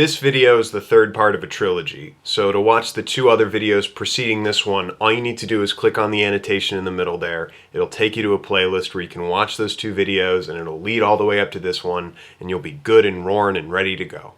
This video is the third part of a trilogy, so to watch the two other videos preceding this one, all you need to do is click on the annotation in the middle there. It'll take you to a playlist where you can watch those two videos, and it'll lead all the way up to this one, and you'll be good and roaring and ready to go.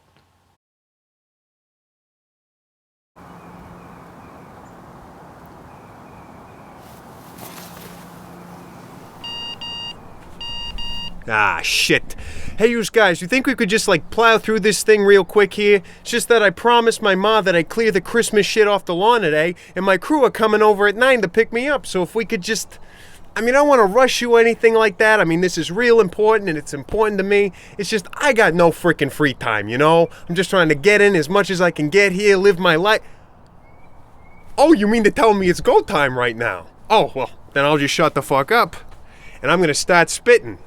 Ah, shit. Hey, you guys, you think we could just, plow through this thing real quick here? It's just that I promised my ma that I'd clear the Christmas shit off the lawn today, and my crew are coming over at 9 to pick me up, so if we could just... I don't want to rush you or anything like that. This is real important, and it's important to me. It's just, I got no freaking free time, you know? I'm just trying to get in as much as I can get here, live my life... Oh, you mean to tell me it's go time right now? Oh, well, then I'll just shut the fuck up, and I'm gonna start spitting.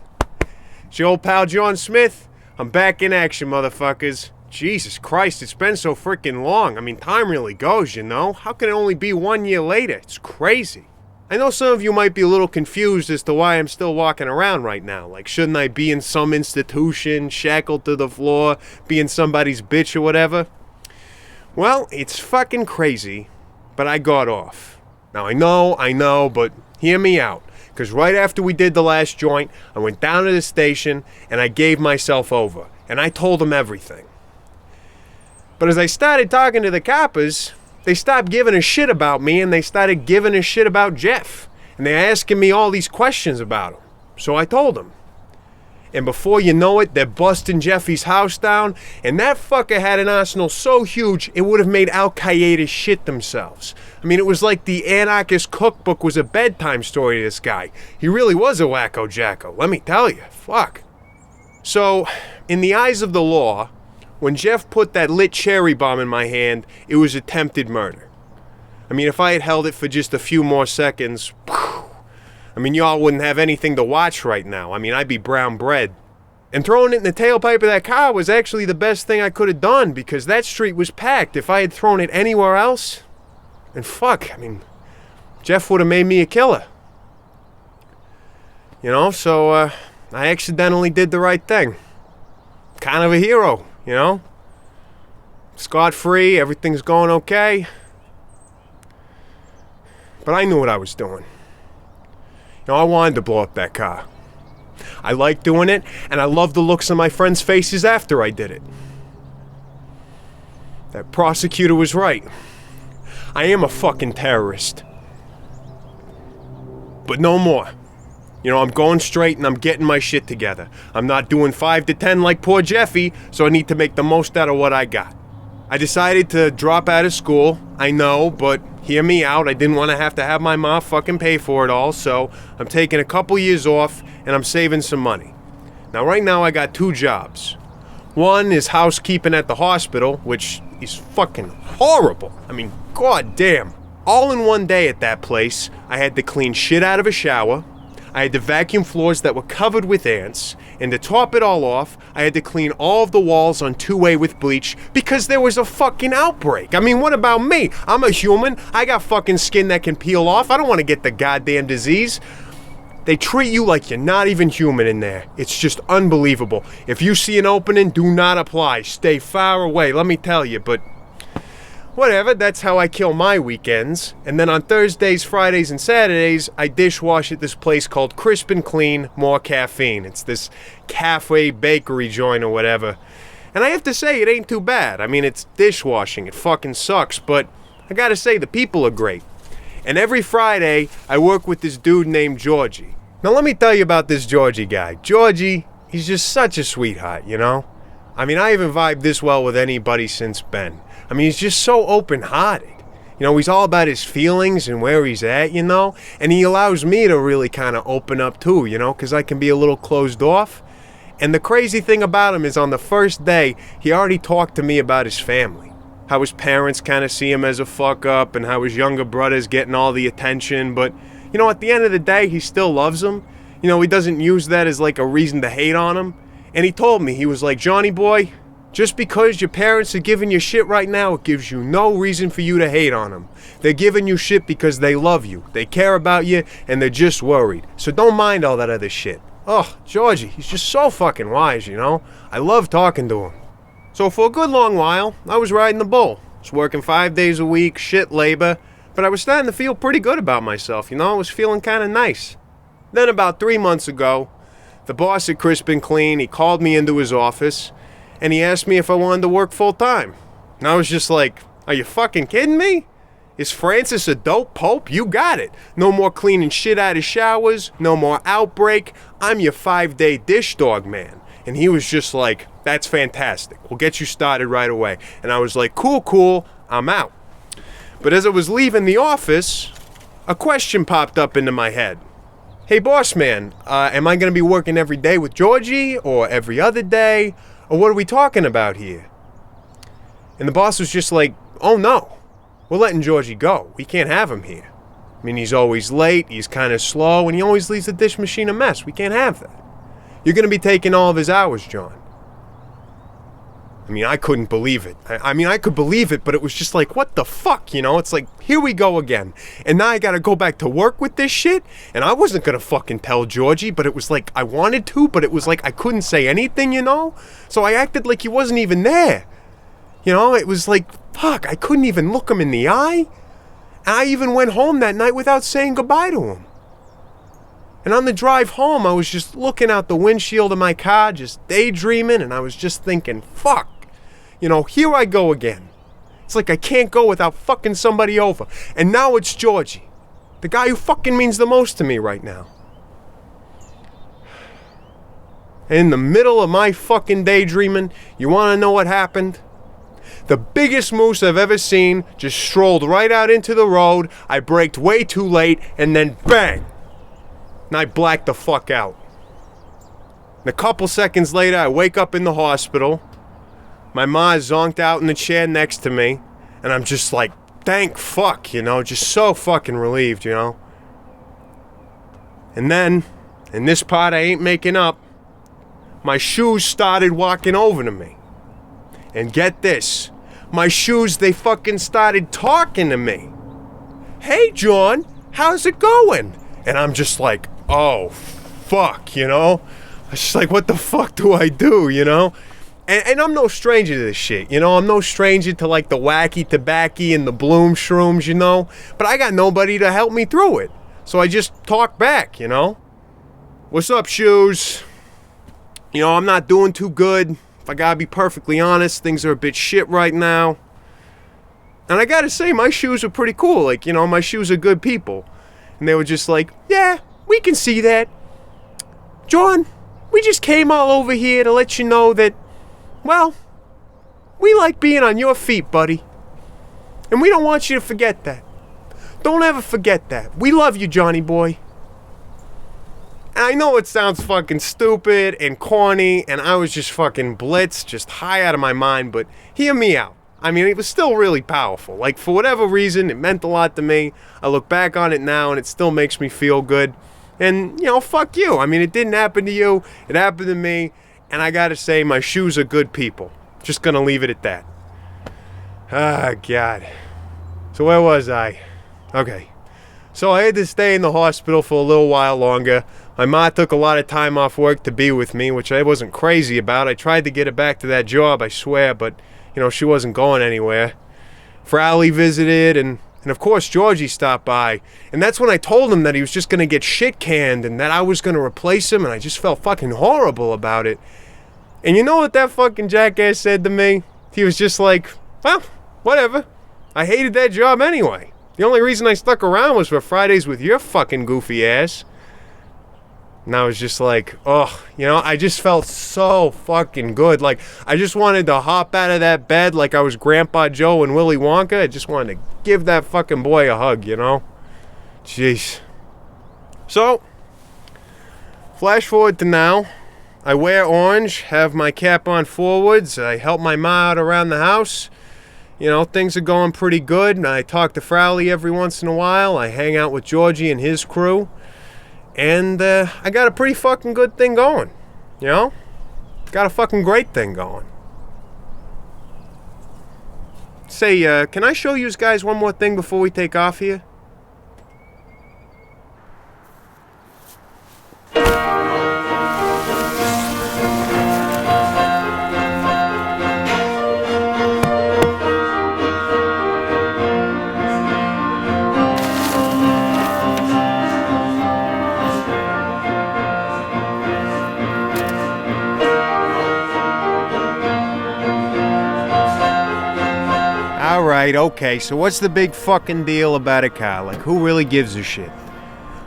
It's your old pal John Smith. I'm back in action, motherfuckers. Jesus Christ, it's been so freaking long. Time really goes, you know? How can it only be 1 year later? It's crazy. I know some of you might be a little confused as to why I'm still walking around right now. Shouldn't I be in some institution, shackled to the floor, being somebody's bitch or whatever? Well, it's fucking crazy, but I got off. Now, I know, but hear me out. Because right after we did the last joint, I went down to the station and I gave myself over. And I told them everything. But as I started talking to the coppers, they stopped giving a shit about me and they started giving a shit about Jeff. And they're asking me all these questions about him. So I told them. And before you know it, they're busting Jeffy's house down. And that fucker had an arsenal so huge, it would have made Al-Qaeda shit themselves. It was like the anarchist cookbook was a bedtime story to this guy. He really was a wacko jacko, let me tell you. Fuck. So, in the eyes of the law, when Jeff put that lit cherry bomb in my hand, it was attempted murder. If I had held it for just a few more seconds, y'all wouldn't have anything to watch right now. I'd be brown bread. And throwing it in the tailpipe of that car was actually the best thing I could have done because that street was packed. If I had thrown it anywhere else, and fuck, Jeff would have made me a killer. So I accidentally did the right thing. Kind of a hero, you know? Scot-free, everything's going okay. But I knew what I was doing. I wanted to blow up that car. I liked doing it, and I loved the looks on my friends' faces after I did it. That prosecutor was right. I am a fucking terrorist. But no more. I'm going straight and I'm getting my shit together. I'm not doing 5 to 10 like poor Jeffy, so I need to make the most out of what I got. I decided to drop out of school, I know, but hear me out. I didn't want to have my mom fucking pay for it all, so I'm taking a couple years off and I'm saving some money. Now, right now I got 2 jobs. One is housekeeping at the hospital, which is fucking horrible. God damn. All in one day at that place, I had to clean shit out of a shower, I had to vacuum floors that were covered with ants, and to top it all off, I had to clean all of the walls on 2-way with bleach because there was a fucking outbreak. What about me? I'm a human. I got fucking skin that can peel off. I don't want to get the goddamn disease. They treat you like you're not even human in there. It's just unbelievable. If you see an opening, do not apply. Stay far away, let me tell you, but... whatever, that's how I kill my weekends. And then on Thursdays, Fridays, and Saturdays, I dishwash at this place called Crisp and Clean, More Caffeine. It's this cafe bakery joint or whatever. And I have to say, it ain't too bad. It's dishwashing. It fucking sucks, but I gotta say, the people are great. And every Friday, I work with this dude named Georgie. Now let me tell you about this Georgie guy. Georgie, he's just such a sweetheart, you know? I haven't vibed this well with anybody since Ben. He's just so open-hearted. He's all about his feelings and where he's at, you know? And he allows me to really kind of open up too, you know? Because I can be a little closed off. And the crazy thing about him is on the first day, he already talked to me about his family. How his parents kind of see him as a fuck-up and how his younger brother's getting all the attention. But, at the end of the day, he still loves him. He doesn't use that as a reason to hate on him. And he told me, he was like, Johnny boy, just because your parents are giving you shit right now, it gives you no reason for you to hate on them. They're giving you shit because they love you, they care about you, and they're just worried. So don't mind all that other shit. Oh, Georgie, he's just so fucking wise, you know? I love talking to him. So for a good long while, I was riding the bull. I was working 5 days a week, shit labor, but I was starting to feel pretty good about myself, I was feeling kind of nice. Then about 3 months ago, the boss at Crispin Clean, he called me into his office, and he asked me if I wanted to work full time. And I was just like, are you fucking kidding me? Is Francis a dope pope? You got it. No more cleaning shit out of showers, no more outbreak. I'm your 5-day dish dog man. And he was just like, that's fantastic. We'll get you started right away. And I was like, cool, I'm out. But as I was leaving the office, a question popped up into my head. Hey, boss man, am I going to be working every day with Georgie or every other day? Or what are we talking about here? And the boss was just like, oh no, we're letting Georgie go. We can't have him here. I mean, he's always late, he's kind of slow, and he always leaves the dish machine a mess. We can't have that. You're going to be taking all of his hours, John. I mean, I couldn't believe it. I mean, I could believe it, but it was just like, what the fuck, It's like, here we go again. And now I gotta go back to work with this shit? And I wasn't gonna fucking tell Georgie, but it was like, I wanted to, but it was like, I couldn't say anything, So I acted like he wasn't even there. It was like, fuck, I couldn't even look him in the eye. And I even went home that night without saying goodbye to him. And on the drive home, I was just looking out the windshield of my car, just daydreaming, and I was just thinking, fuck. Here I go again. It's like I can't go without fucking somebody over. And now it's Georgie. The guy who fucking means the most to me right now. And in the middle of my fucking daydreaming, you wanna know what happened? The biggest moose I've ever seen just strolled right out into the road. I braked way too late, and then bang! And I blacked the fuck out. And a couple seconds later, I wake up in the hospital. My ma zonked out in the chair next to me, and I'm just like, thank fuck, just so fucking relieved, And then, in this part I ain't making up, my shoes started walking over to me. And get this, my shoes, they fucking started talking to me. Hey, John, how's it going? And I'm just like, oh, fuck, I was just like, what the fuck do I do, And I'm no stranger to this shit, I'm no stranger to like the wacky tobacco and the bloom shrooms, But I got nobody to help me through it. So I just talk back, What's up, shoes? I'm not doing too good. If I gotta be perfectly honest, things are a bit shit right now. And I gotta say, my shoes are pretty cool. Like, my shoes are good people. And they were just like, yeah, we can see that. John, we just came all over here to let you know that, well, we like being on your feet, buddy. And we don't want you to forget that. Don't ever forget that. We love you, Johnny boy. And I know it sounds fucking stupid and corny, and I was just fucking blitzed, just high out of my mind, but hear me out. I mean, it was still really powerful. Like, for whatever reason, it meant a lot to me. I look back on it now, and it still makes me feel good. And, fuck you. I mean, it didn't happen to you. It happened to me. And I gotta say, my shoes are good people. Just gonna leave it at that. Ah, God. So where was I? Okay. So I had to stay in the hospital for a little while longer. My ma took a lot of time off work to be with me, which I wasn't crazy about. I tried to get her back to that job, I swear, but, she wasn't going anywhere. Frowley visited, and of course Georgie stopped by. And that's when I told him that he was just gonna get shit canned and that I was gonna replace him, and I just felt fucking horrible about it. And you know what that fucking jackass said to me? He was just like, well, whatever. I hated that job anyway. The only reason I stuck around was for Fridays with your fucking goofy ass. And I was just like, oh, I just felt so fucking good. Like, I just wanted to hop out of that bed like I was Grandpa Joe and Willy Wonka. I just wanted to give that fucking boy a hug, Jeez. So, flash forward to now. I wear orange, have my cap on forwards. I help my ma out around the house. Things are going pretty good. I talk to Frowley every once in a while. I hang out with Georgie and his crew. And I got a pretty fucking good thing going. Got a fucking great thing going. Say, can I show you guys one more thing before we take off here? Alright, okay, so what's the big fucking deal about a car? Like, who really gives a shit?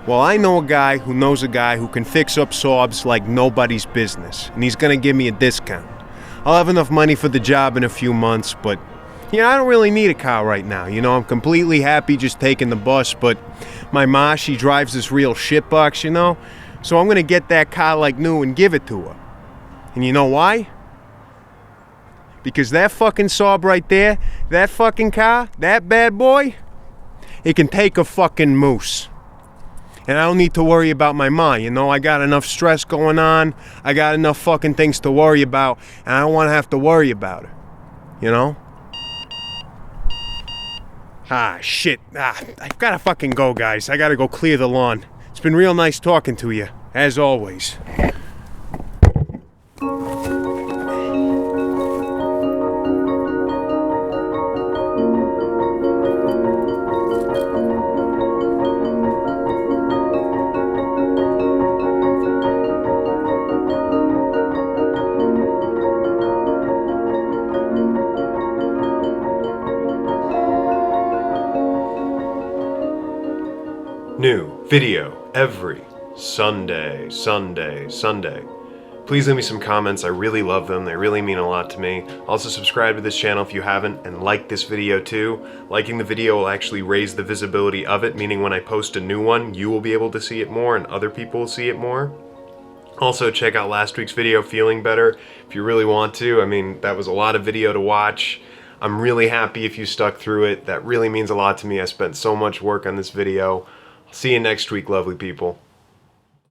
Well, I know a guy who knows a guy who can fix up Saabs like nobody's business, and he's gonna give me a discount. I'll have enough money for the job in a few months, but, you know, I don't really need a car right now. You know, I'm completely happy just taking the bus, but my ma, she drives this real shitbox, you know? So I'm gonna get that car like new and give it to her. And you know why? Because that fucking Saab right there, that fucking car, that bad boy, it can take a fucking moose. And I don't need to worry about my ma, you know? I got enough stress going on, I got enough fucking things to worry about, and I don't want to have to worry about her. You know? Ah, shit. I've gotta fucking go, guys. I gotta go clear the lawn. It's been real nice talking to you, as always. New video every Sunday. Please leave me some comments. I really love them. They really mean a lot to me. Also subscribe to this channel if you haven't, and like this video too. Liking the video will actually raise the visibility of it, meaning when I post a new one, you will be able to see it more and other people will see it more. Also, check out last week's video, Feeling Better, if you really want to. I mean, that was a lot of video to watch. I'm really happy if you stuck through it. That really means a lot to me. I spent so much work on this video. See you next week, lovely people.